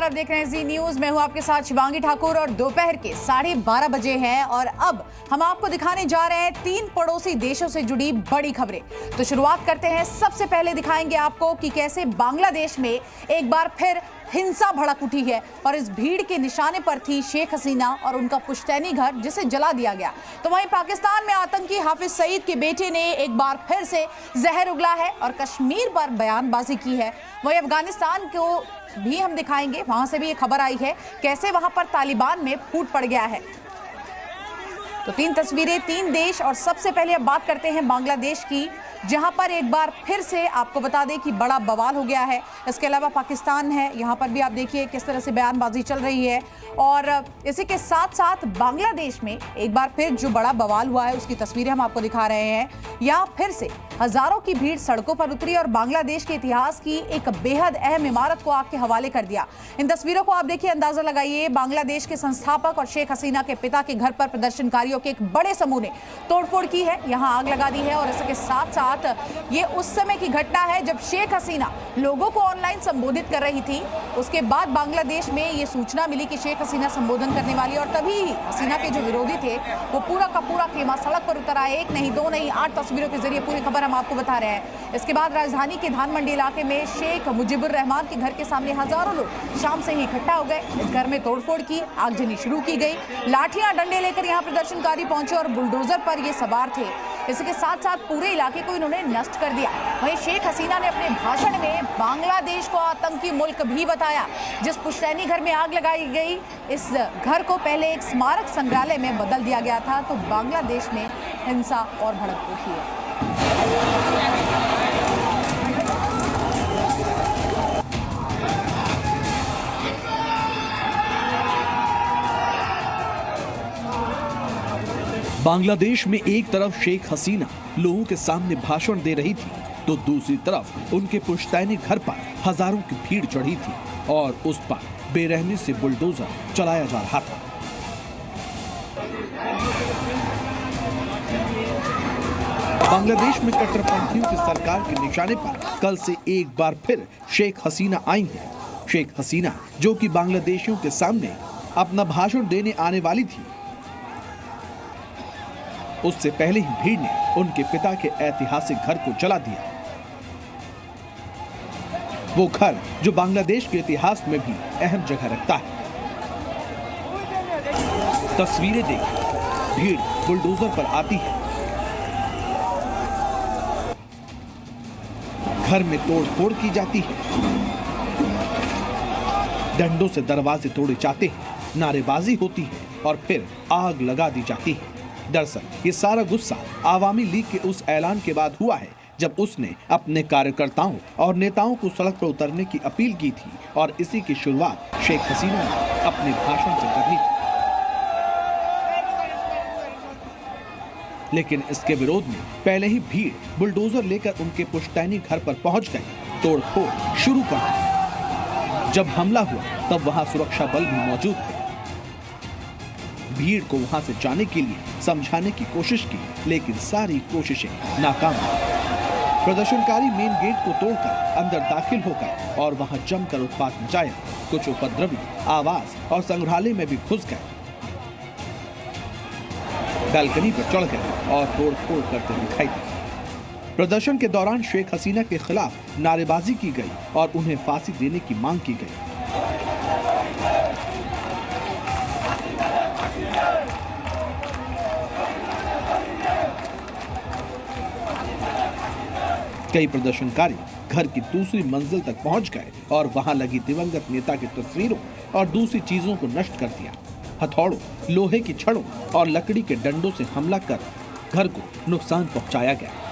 आप देख रहे हैं जी न्यूज। मैं हूं आपके साथ शिवांगी ठाकुर और दोपहर के 12:30 बजे हैं और अब हम आपको दिखाने जा रहे हैं 3 पड़ोसी देशों से जुड़ी बड़ी खबरें। तो शुरुआत करते हैं। सबसे पहले दिखाएंगे आपको कि कैसे बांग्लादेश में एक बार फिर हिंसा भड़क उठी है और इस भीड़ के निशाने पर थी शेख हसीना और उनका पुश्तैनी घर जिसे जला दिया गया। तो वहीं पाकिस्तान में आतंकी हाफिज सईद के बेटे ने एक बार फिर से जहर उगला है और कश्मीर पर बयानबाजी की है। वहीं अफगानिस्तान को भी हम दिखाएंगे, वहां से भी ये खबर आई है कैसे वहां पर तालिबान में फूट पड़ गया है। तो 3 तस्वीरें, 3 देश। और सबसे पहले अब बात करते हैं बांग्लादेश की, जहां पर एक बार फिर से आपको बता दें कि बड़ा बवाल हो गया है। इसके अलावा पाकिस्तान है, यहां पर भी आप देखिए किस तरह से बयानबाजी चल रही है। और इसी के साथ साथ बांग्लादेश में एक बार फिर जो बड़ा बवाल हुआ है उसकी तस्वीरें हम आपको दिखा रहे हैं। यहां फिर से हजारों की भीड़ सड़कों पर उतरी और बांग्लादेश के इतिहास की एक बेहद अहम इमारत को आग के हवाले कर दिया। इन तस्वीरों को आप देखिए, अंदाजा लगाइए। बांग्लादेश के संस्थापक और शेख हसीना के पिता के घर पर प्रदर्शनकारियों के एक बड़े समूह ने तोड़फोड़ की है, यहां आग लगा दी है। और इसके साथ साथ ये उस समय की घटना है जब शेख हसीना लोगों को ऑनलाइन संबोधित कर रही थी। उसके बाद बांग्लादेश में ये सूचना मिली कि शेख हसीना संबोधन करने वाली, और तभी ही हसीना के जो विरोधी थे वो पूरा का पूरा खेमा सड़क पर उतर आए। 1 नहीं 2 नहीं 8 तस्वीरों के जरिए पूरी खबर हम आपको बता रहे हैं। इसके बाद राजधानी के धानमंडी इलाके में शेख मुजीबुर रहमान के घर के सामने हजारों लोग शाम से ही इकट्ठा हो गए। इस घर में तोड़फोड़ की, आगजनी शुरू की गई। लाठियां डंडे लेकर यहाँ प्रदर्शनकारी पहुंचे और बुलडोजर पर ये सवार थे। इसके साथ साथ पूरे इलाके को इन्होंने नष्ट कर दिया। वहीं शेख हसीना ने अपने भाषण में बांग्लादेश को आतंकी मुल्क भी बताया। जिस पुश्तैनी घर में आग लगाई गई, इस घर को पहले एक स्मारक संग्रहालय में बदल दिया गया था। तो बांग्लादेश में हिंसा और भड़क उठी है। बांग्लादेश में एक तरफ शेख हसीना लोगों के सामने भाषण दे रही थी, तो दूसरी तरफ उनके पुश्तैनी घर पर हजारों की भीड़ चढ़ी थी और उस पर बेरहमी से बुलडोजर चलाया जा रहा था। बांग्लादेश में कट्टरपंथियों की सरकार के निशाने पर कल से एक बार फिर शेख हसीना आई हैं। शेख हसीना जो कि बांग्लादेशियों के सामने अपना भाषण देने आने वाली थी, उससे पहले ही भीड़ ने उनके पिता के ऐतिहासिक घर को जला दिया। वो घर जो बांग्लादेश के इतिहास में भी अहम जगह रखता है। तस्वीरें देख भीड़ बुलडोजर पर आती है, घर में तोड़फोड़ की जाती है, डंडों से दरवाजे तोड़े जाते हैं, नारेबाजी होती है और फिर आग लगा दी जाती है। दरअसल ये सारा गुस्सा आवामी लीग के उस ऐलान के बाद हुआ है जब उसने अपने कार्यकर्ताओं और नेताओं को सड़क पर उतरने की अपील की थी और इसी की शुरुआत शेख हसीना ने अपने भाषण से करनी थी। लेकिन इसके विरोध में पहले ही भीड़ बुलडोजर लेकर उनके पुश्तैनी घर पर पहुंच गई, तोड़फोड़ शुरू कर दी। जब हमला हुआ तब वहां सुरक्षा बल भी मौजूद थे। भीड़ को वहां से जाने के लिए समझाने की कोशिश की, लेकिन सारी कोशिशें नाकाम रही। प्रदर्शनकारी मेन गेट को तोड़कर अंदर दाखिल हो गए और वहां जमकर उत्पात मचाया। कुछ उपद्रवी आवास और संग्रहालय में भी घुस गए, बालकनी पर चढ़ गए और तोड़फोड़ करते दिखाई दिए। प्रदर्शन के दौरान शेख हसीना के खिलाफ नारेबाजी की गई और उन्हें फांसी देने की मांग की गई। कई प्रदर्शनकारी घर की दूसरी मंजिल तक पहुंच गए और वहां लगी दिवंगत नेता की तस्वीरों और दूसरी चीजों को नष्ट कर दिया। हथौड़ों, लोहे की छड़ों और लकड़ी के डंडों से हमला कर घर को नुकसान पहुंचाया गया।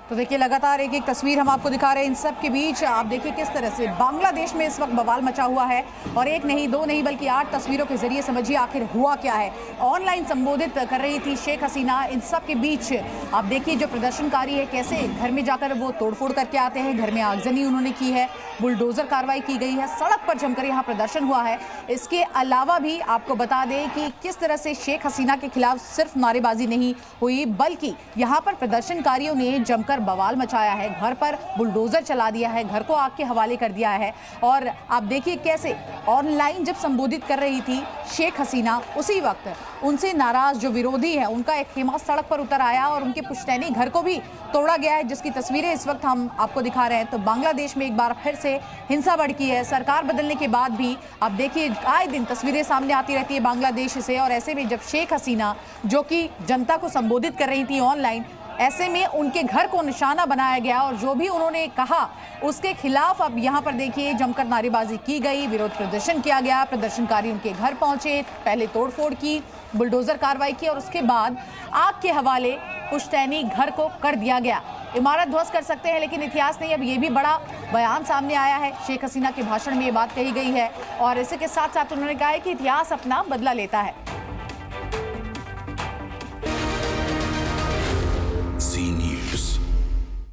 तो देखिए लगातार एक एक तस्वीर हम आपको दिखा रहे हैं। इन सब के बीच आप देखिए किस तरह से बांग्लादेश में इस वक्त बवाल मचा हुआ है और 1 नहीं 2 नहीं बल्कि 8 तस्वीरों के जरिए समझिए आखिर हुआ क्या है। ऑनलाइन संबोधित कर रही थी शेख हसीना। इन सब के बीच आप देखिए जो प्रदर्शनकारी है कैसे घर में जाकर वो तोड़फोड़ करके आते हैं। घर में आगजनी उन्होंने की है, बुलडोजर कार्रवाई की गई है, सड़क पर जमकर यहाँ प्रदर्शन हुआ है। इसके अलावा भी आपको बता दें कि किस तरह से शेख हसीना के खिलाफ सिर्फ नारेबाजी नहीं हुई बल्कि यहाँ पर प्रदर्शनकारियों ने जमकर घुसकर बवाल मचाया है, घर पर बुलडोजर चला दिया है, घर को आग के हवाले कर दिया है। और आप देखिए कैसे ऑनलाइन जब संबोधित कर रही थी शेख हसीना, उसी वक्त उनसे नाराज जो विरोधी है उनका एक खेमा सड़क पर उतर आया और उनके पुश्तैनी घर को भी तोड़ा गया है, जिसकी तस्वीरें इस वक्त हम आपको दिखा रहे हैं। तो बांग्लादेश में एक बार फिर से हिंसा भड़की है। सरकार बदलने के बाद भी आप देखिए आए दिन तस्वीरें सामने आती रहती है बांग्लादेश से, और ऐसे में जब शेख हसीना जो कि जनता को संबोधित कर रही थी ऑनलाइन, ऐसे में उनके घर को निशाना बनाया गया और जो भी उन्होंने कहा उसके खिलाफ अब यहाँ पर देखिए जमकर नारेबाजी की गई, विरोध प्रदर्शन किया गया। प्रदर्शनकारी उनके घर पहुंचे, पहले तोड़फोड़ की, बुलडोजर कार्रवाई की और उसके बाद आग के हवाले पुश्तैनी घर को कर दिया गया। इमारत ध्वस्त कर सकते हैं लेकिन इतिहास नहीं। अब ये भी बड़ा बयान सामने आया है, शेख हसीना के भाषण में ये बात कही गई है और इसी के साथ साथ उन्होंने कहा है कि इतिहास अपना बदला लेता है।